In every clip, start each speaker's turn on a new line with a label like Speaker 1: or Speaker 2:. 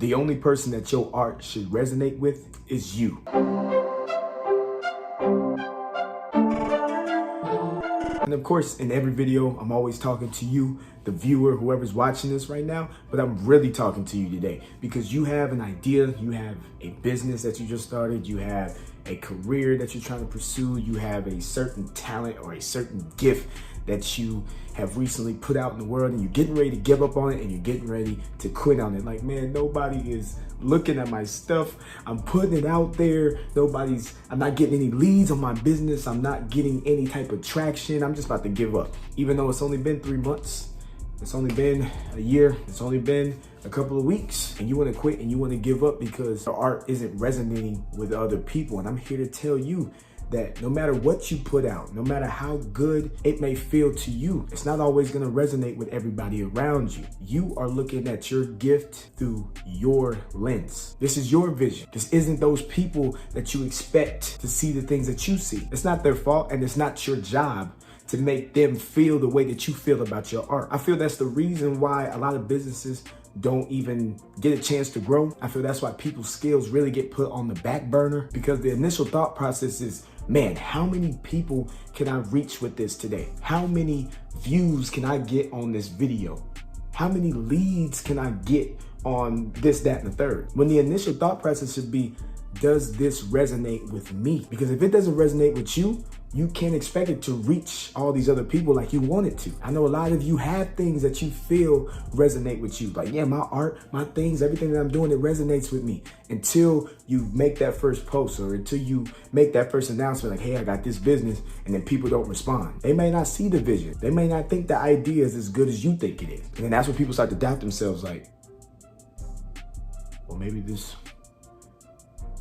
Speaker 1: The only person that your art should resonate with is you. And of course, in every video, I'm always talking to you, the viewer, whoever's watching this right now, but I'm really talking to you today because you have an idea, you have a business that you just started, you have a career that you're trying to pursue, you have a certain talent or a certain gift that you have recently put out in the world and you're getting ready to give up on it and you're getting ready to quit on it. Like, man, nobody is looking at my stuff. I'm putting it out there. I'm not getting any leads on my business. I'm not getting any type of traction. I'm just about to give up. Even though it's only been 3 months, it's only been a year, it's only been a couple of weeks, and you want to quit and you want to give up because your art isn't resonating with other people. And I'm here to tell you that no matter what you put out, no matter how good it may feel to you, it's not always going to resonate with everybody around you. You are looking at your gift through your lens. This is your vision. This isn't those people that you expect to see the things that you see. It's not their fault, and it's not your job to make them feel the way that you feel about your art. I feel that's the reason why a lot of businesses don't even get a chance to grow. I feel that's why people's skills really get put on the back burner, because the initial thought process is, man, how many people can I reach with this today? How many views can I get on this video? How many leads can I get on this, that, and the third? When the initial thought process should be, does this resonate with me? Because if it doesn't resonate with you, you can't expect it to reach all these other people like you want it to. I know a lot of you have things that you feel resonate with you. Like, yeah, my art, my things, everything that I'm doing, it resonates with me. Until you make that first post or until you make that first announcement, like, hey, I got this business, and then people don't respond. They may not see the vision. They may not think the idea is as good as you think it is. And then that's when people start to doubt themselves, like, well, maybe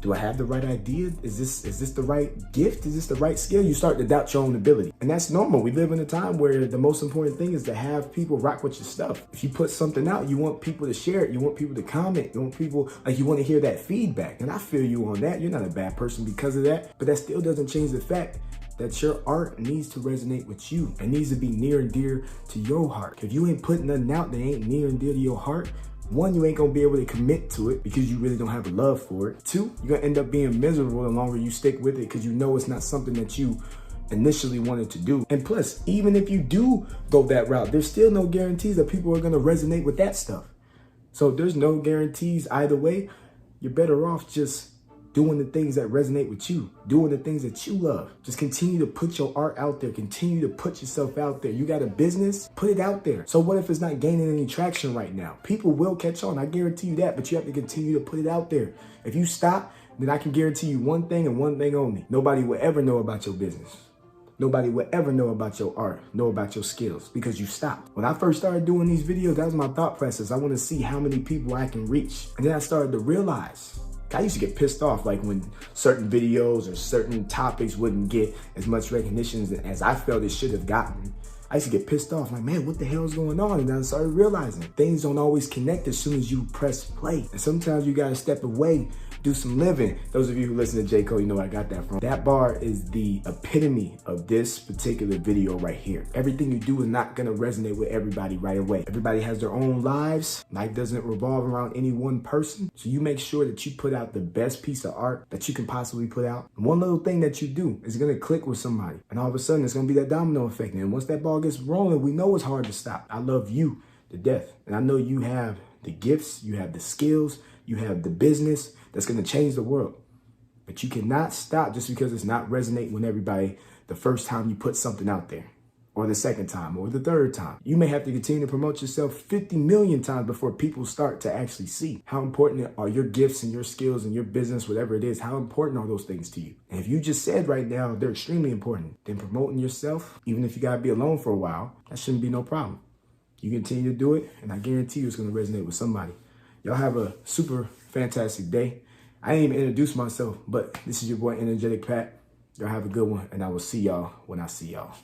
Speaker 1: do I have the right idea? Is this the right gift? Is this the right skill? You start to doubt your own ability. And that's normal. We live in a time where the most important thing is to have people rock with your stuff. If you put something out, you want people to share it. You want people to comment. You want people, like, you want to hear that feedback. And I feel you on that. You're not a bad person because of that. But that still doesn't change the fact that your art needs to resonate with you. It needs to be near and dear to your heart. If you ain't putting nothing out that ain't near and dear to your heart, one, you ain't gonna be able to commit to it because you really don't have a love for it. Two, you're gonna end up being miserable the longer you stick with it because you know it's not something that you initially wanted to do. And plus, even if you do go that route, there's still no guarantees that people are gonna resonate with that stuff. So there's no guarantees either way. You're better off just doing the things that resonate with you, doing the things that you love. Just continue to put your art out there, continue to put yourself out there. You got a business, put it out there. So what if it's not gaining any traction right now? People will catch on, I guarantee you that, but you have to continue to put it out there. If you stop, then I can guarantee you one thing and one thing only. Nobody will ever know about your business. Nobody will ever know about your art, know about your skills, because you stopped. When I first started doing these videos, that was my thought process. I want to see how many people I can reach. And then I started to realize, I used to get pissed off like when certain videos or certain topics wouldn't get as much recognition as I felt it should have gotten. I used to get pissed off, like, man, what the hell is going on? And I started realizing things don't always connect as soon as you press play. And sometimes you gotta step away, do some living. Those of you who listen to J. Cole, you know where I got that from. That bar is the epitome of this particular video right here. Everything you do is not gonna resonate with everybody right away. Everybody has their own lives. Life doesn't revolve around any one person. So you make sure that you put out the best piece of art that you can possibly put out. And one little thing that you do is gonna click with somebody. And all of a sudden, it's gonna be that domino effect. And once that ball gets rolling, we know it's hard to stop. I love you to death. And I know you have the gifts, you have the skills, you have the business that's going to change the world. But you cannot stop just because it's not resonating with everybody the first time you put something out there, or the second time, or the third time. You may have to continue to promote yourself 50 million times before people start to actually see how important are your gifts and your skills and your business, whatever it is, how important are those things to you? And if you just said right now they're extremely important, then promoting yourself, even if you got to be alone for a while, that shouldn't be no problem. You continue to do it, and I guarantee you it's going to resonate with somebody. Y'all have a super fantastic day. I didn't even introduce myself, but this is your boy, Energetic Pat. Y'all have a good one, and I will see y'all when I see y'all.